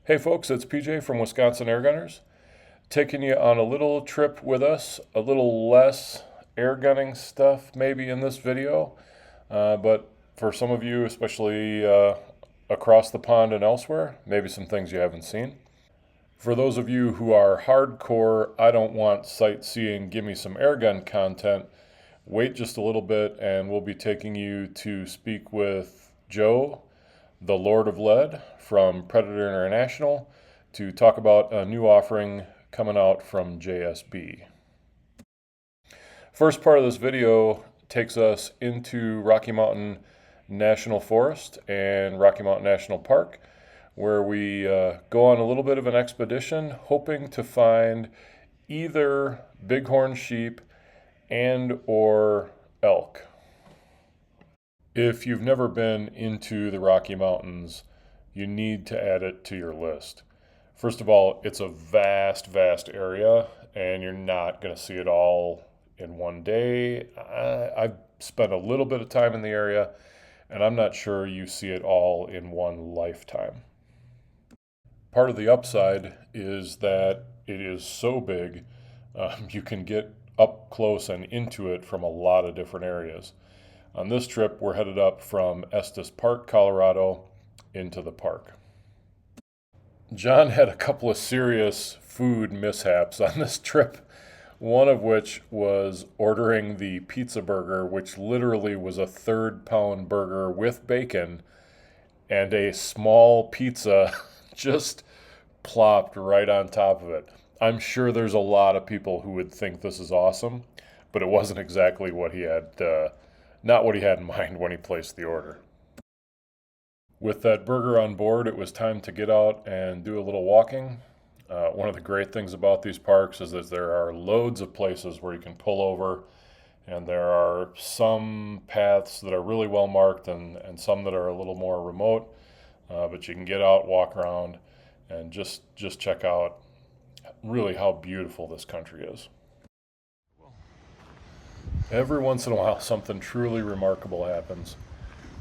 Hey folks, it's PJ from Wisconsin Airgunners, taking you on a little trip with us, a little less airgunning stuff maybe in this video, but for some of you, especially across the pond and elsewhere, maybe some things you haven't seen. For those of you who are hardcore, I don't want sightseeing, give me some airgun content, wait just a little bit and we'll be taking you to speak with Joe, the Lord of Lead from Predator International, to talk about a new offering coming out from JSB. First part of this video takes us into Rocky Mountain National Forest and Rocky Mountain National Park, where we go on a little bit of an expedition hoping to find either bighorn sheep and or elk. If you've never been into the Rocky Mountains, you need to add it to your list. First of all, it's a vast, vast area, and you're not going to see it all in one day. I've spent a little bit of time in the area, and I'm not sure you see it all in one lifetime. Part of the upside is that it is so big, you can get up close and into it from a lot of different areas. On this trip, we're headed up from Estes Park, Colorado, into the park. John had a couple of serious food mishaps on this trip, one of which was ordering the pizza burger, which literally was a 3-pound burger with bacon, and a small pizza just plopped right on top of it. I'm sure there's a lot of people who would think this is awesome, but it wasn't exactly what he had not what he had in mind when he placed the order. With that burger on board, it was time to get out and do a little walking. One of the great things about these parks is that there are loads of places where you can pull over, and there are some paths that are really well marked and some that are a little more remote, but you can get out, walk around, and just check out really how beautiful this country is. Every once in a while, something truly remarkable happens.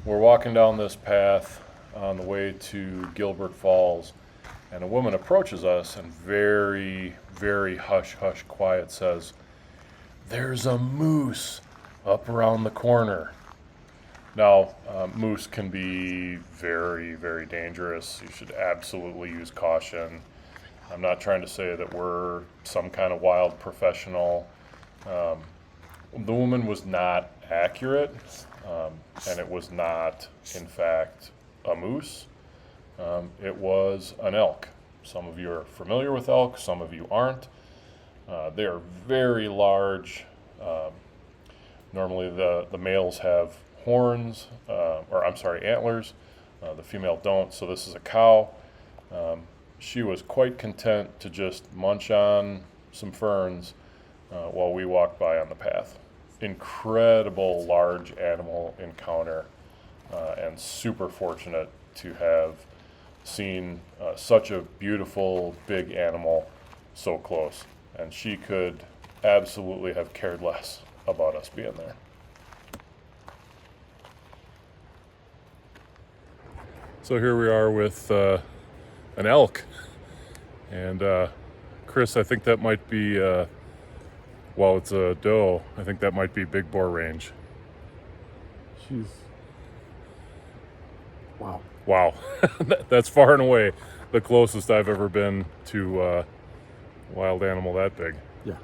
We're walking down this path on the way to Gilbert Falls, and a woman approaches us and very, very hush-hush quiet says, "There's a moose up around the corner." Now, moose can be very, very dangerous. You should absolutely use caution. I'm not trying to say that we're some kind of wild professional. The woman was not accurate, and it was not, in fact, a moose. It was an elk. Some of you are familiar with elk, some of you aren't. They are very large. Normally the males have horns, antlers. The female don't, so this is a cow. She was quite content to just munch on some ferns while we walked by on the path. Incredible large animal encounter, and super fortunate to have seen such a beautiful big animal so close. And she could absolutely have cared less about us being there. So here we are with an elk, and Chris, I think that might be well, it's a doe. I think that might be big bore range. She's Wow. That's far and away the closest I've ever been to a wild animal that big. Yeah.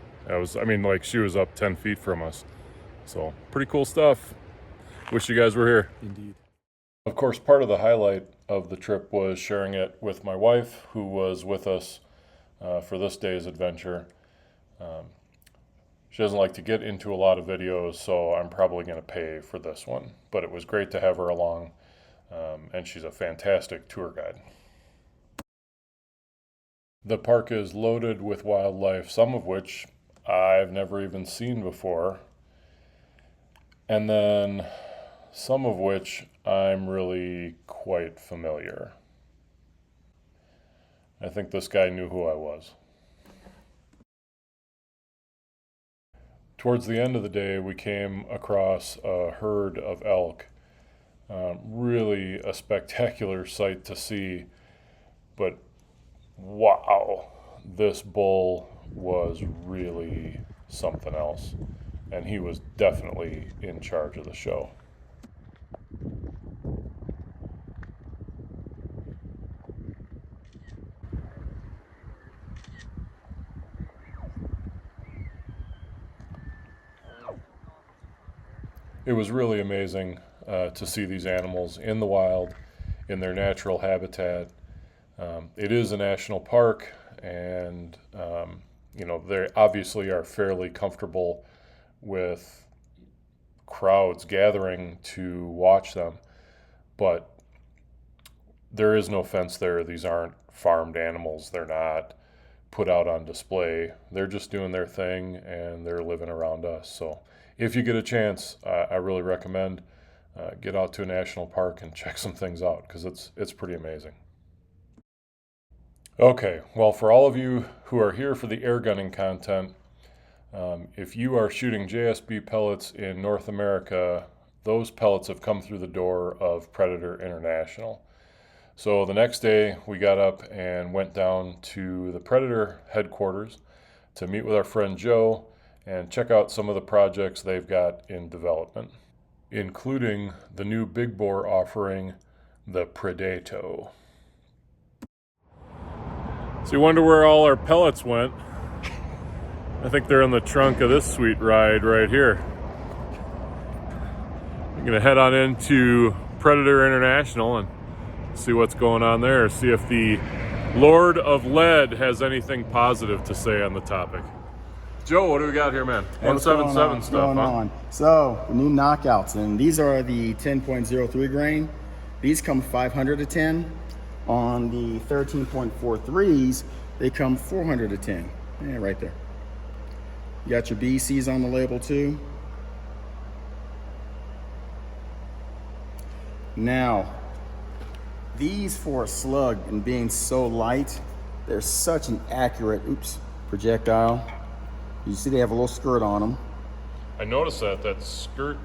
She was up 10 feet from us. So pretty cool stuff. Wish you guys were here. Indeed. Of course, part of the highlight of the trip was sharing it with my wife, who was with us for this day's adventure. She doesn't like to get into a lot of videos, so I'm probably going to pay for this one. But it was great to have her along, and she's a fantastic tour guide. The park is loaded with wildlife, some of which I've never even seen before, and then some of which I'm really quite familiar. I think this guy knew who I was. Towards the end of the day, we came across a herd of elk. Really a spectacular sight to see, but wow, this bull was really something else. And he was definitely in charge of the show. It was really amazing to see these animals in the wild, in their natural habitat. It is a national park, and they obviously are fairly comfortable with crowds gathering to watch them, but there is no fence there. These aren't farmed animals. They're not put out on display. They're just doing their thing, and they're living around us. So if you get a chance, I really recommend get out to a national park and check some things out, because it's pretty amazing. Okay, well, for all of you who are here for the air gunning content, if you are shooting JSB pellets in North America, those pellets have come through the door of Predator International. So the next day we got up and went down to the Predator headquarters to meet with our friend Joe and check out some of the projects they've got in development, including the new big bore offering, the Predato. So you wonder where all our pellets went? I think they're in the trunk of this sweet ride right here. I'm gonna head on into Predator International and see what's going on there, see if the Lord of Lead has anything positive to say on the topic. Joe, what do we got here, man? 177 stuff, huh? So, the new knockouts, and these are the 10.03 grain. These come 500 to 10. On the 13.43s, they come 400 to 10. Yeah, right there. You got your BCs on the label too. Now, these for a slug and being so light, they're such an accurate, projectile. You see they have a little skirt on them. I noticed that skirt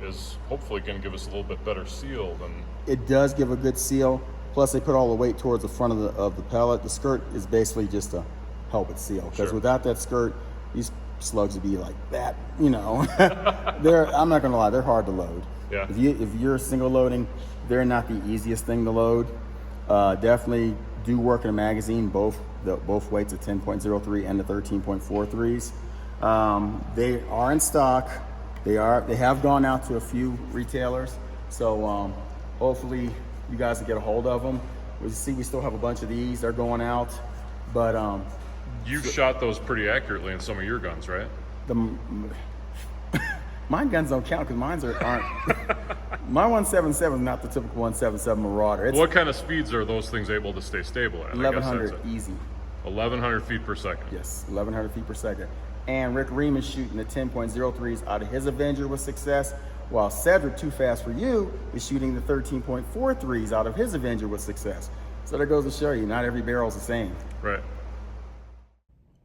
is hopefully going to give us a little bit better seal than... It does give a good seal. Plus they put all the weight towards the front of the pellet. The skirt is basically just to help it seal. Because without that skirt, these slugs would be like that, I'm not gonna lie, they're hard to load. Yeah. If you're single loading, they're not the easiest thing to load. Definitely do work in a magazine, both weights of 10.03 and the 13.43s. They are in stock. They have gone out to a few retailers. So hopefully you guys can get a hold of them. We still have a bunch of these. They're going out, but you've shot those pretty accurately in some of your guns, right? Mine guns don't count because mine aren't. My 177 is not the typical 177 Marauder. What kind of speeds are those things able to stay stable at? 1,100 easy. 1,100 feet per second. Yes, 1,100 feet per second. And Rick Ream is shooting the 10.03s out of his Avenger with success, while Cedric, Too Fast for You, is shooting the 13.43s out of his Avenger with success. So that goes to show you, not every barrel's the same. Right.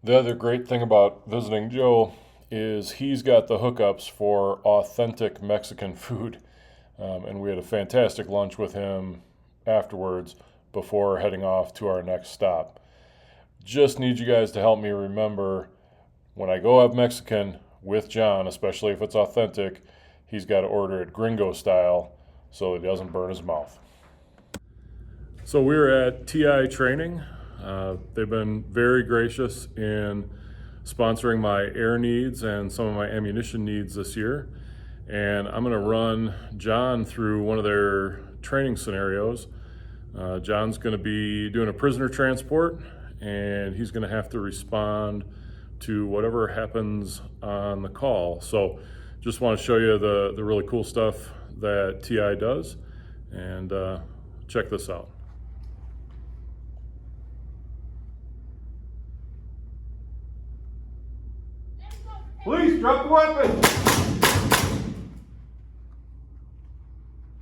The other great thing about visiting Joe is he's got the hookups for authentic Mexican food. And we had a fantastic lunch with him afterwards before heading off to our next stop. Just need you guys to help me remember, when I go have Mexican with John, especially if it's authentic, he's got to order it gringo style so it doesn't burn his mouth. So we were at TI Training. They've been very gracious in sponsoring my air needs and some of my ammunition needs this year. And I'm going to run John through one of their training scenarios. John's going to be doing a prisoner transport, and he's going to have to respond to whatever happens on the call. So just want to show you the really cool stuff that TI does, and check this out. Police, drop the weapon!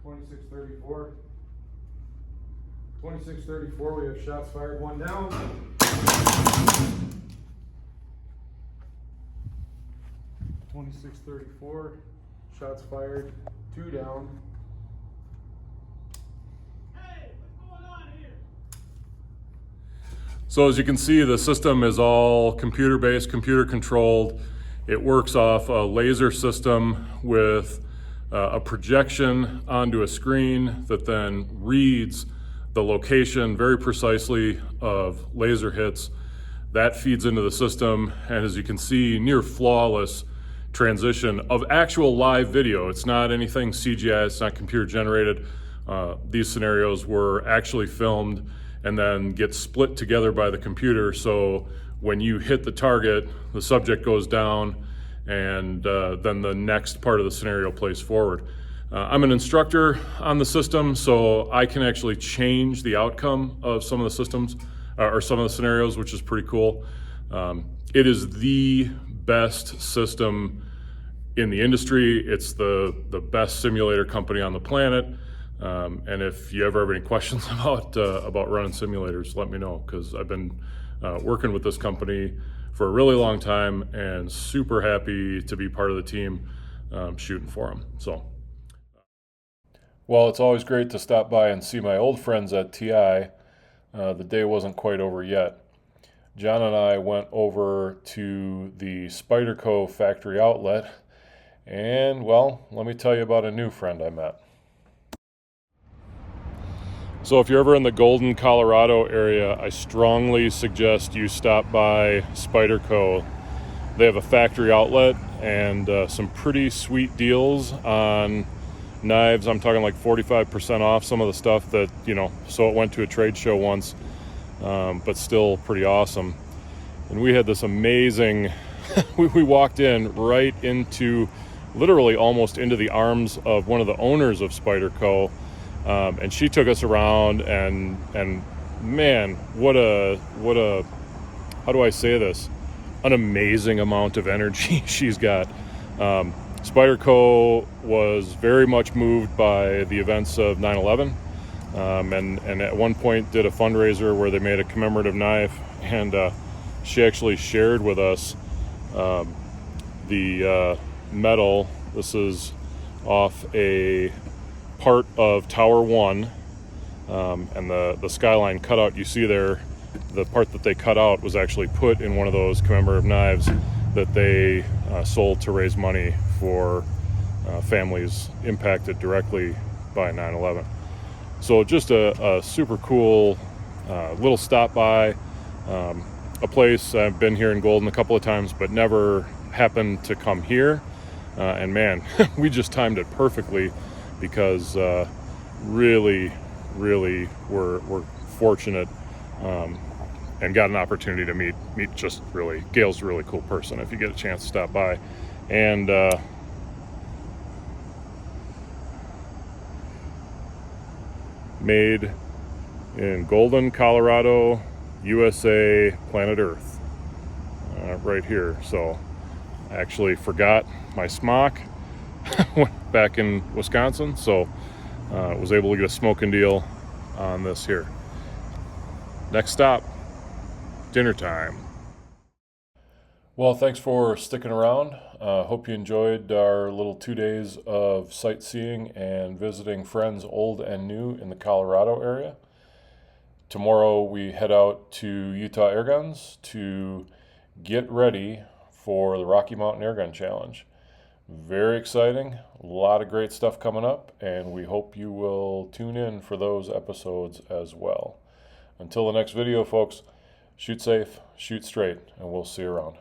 2634. 2634, we have shots fired, one down. 2634, shots fired, two down. Hey, what's going on here? So as you can see, the system is all computer-based, computer-controlled. It works off a laser system with a projection onto a screen that then reads the location very precisely of laser hits. That feeds into the system, and as you can see, near flawless transition of actual live video. It's not anything CGI, it's not computer generated. These scenarios were actually filmed and then get split together by the computer. So when you hit the target, the subject goes down, and then the next part of the scenario plays forward. I'm an instructor on the system, so I can actually change the outcome of some of the systems or some of the scenarios, which is pretty cool. It is the best system in the industry. It's the best simulator company on the planet. And if you ever have any questions about running simulators, let me know, because I've been working with this company for a really long time and super happy to be part of the team shooting for them. So, well, it's always great to stop by and see my old friends at TI. The day wasn't quite over yet. John and I went over to the Spyderco Factory Outlet, and well, let me tell you about a new friend I met. So if you're ever in the Golden, Colorado area, I strongly suggest you stop by Spyderco. They have a factory outlet and some pretty sweet deals on knives. I'm talking like 45% off some of the stuff that, so it went to a trade show once, but still pretty awesome. And we had this amazing, we walked in right into, literally almost into the arms of one of the owners of Spyderco. And she took us around, and man, what a, how do I say this? An amazing amount of energy she's got. Spyderco was very much moved by the events of 9/11, and at one point did a fundraiser where they made a commemorative knife, and she actually shared with us the metal. This is off a part of Tower 1, and the skyline cutout you see there, the part that they cut out was actually put in one of those commemorative knives that they sold to raise money for families impacted directly by 9/11. So just a super cool little stop by, a place. I've been here in Golden a couple of times, but never happened to come here, and man, we just timed it perfectly, because really we're fortunate and got an opportunity to meet just really, Gail's a really cool person if you get a chance to stop by. And made in Golden, Colorado, USA, planet Earth, right here. So I actually forgot my smock back in Wisconsin, so was able to get a smoking deal on this here. Next stop, dinner time. Well, thanks for sticking around. Hope you enjoyed our little 2 days of sightseeing and visiting friends old and new in the Colorado area. Tomorrow we head out to Utah Airguns to get ready for the Rocky Mountain Airgun Challenge. Very exciting, a lot of great stuff coming up, and we hope you will tune in for those episodes as well. Until the next video, folks, shoot safe, shoot straight, and we'll see you around.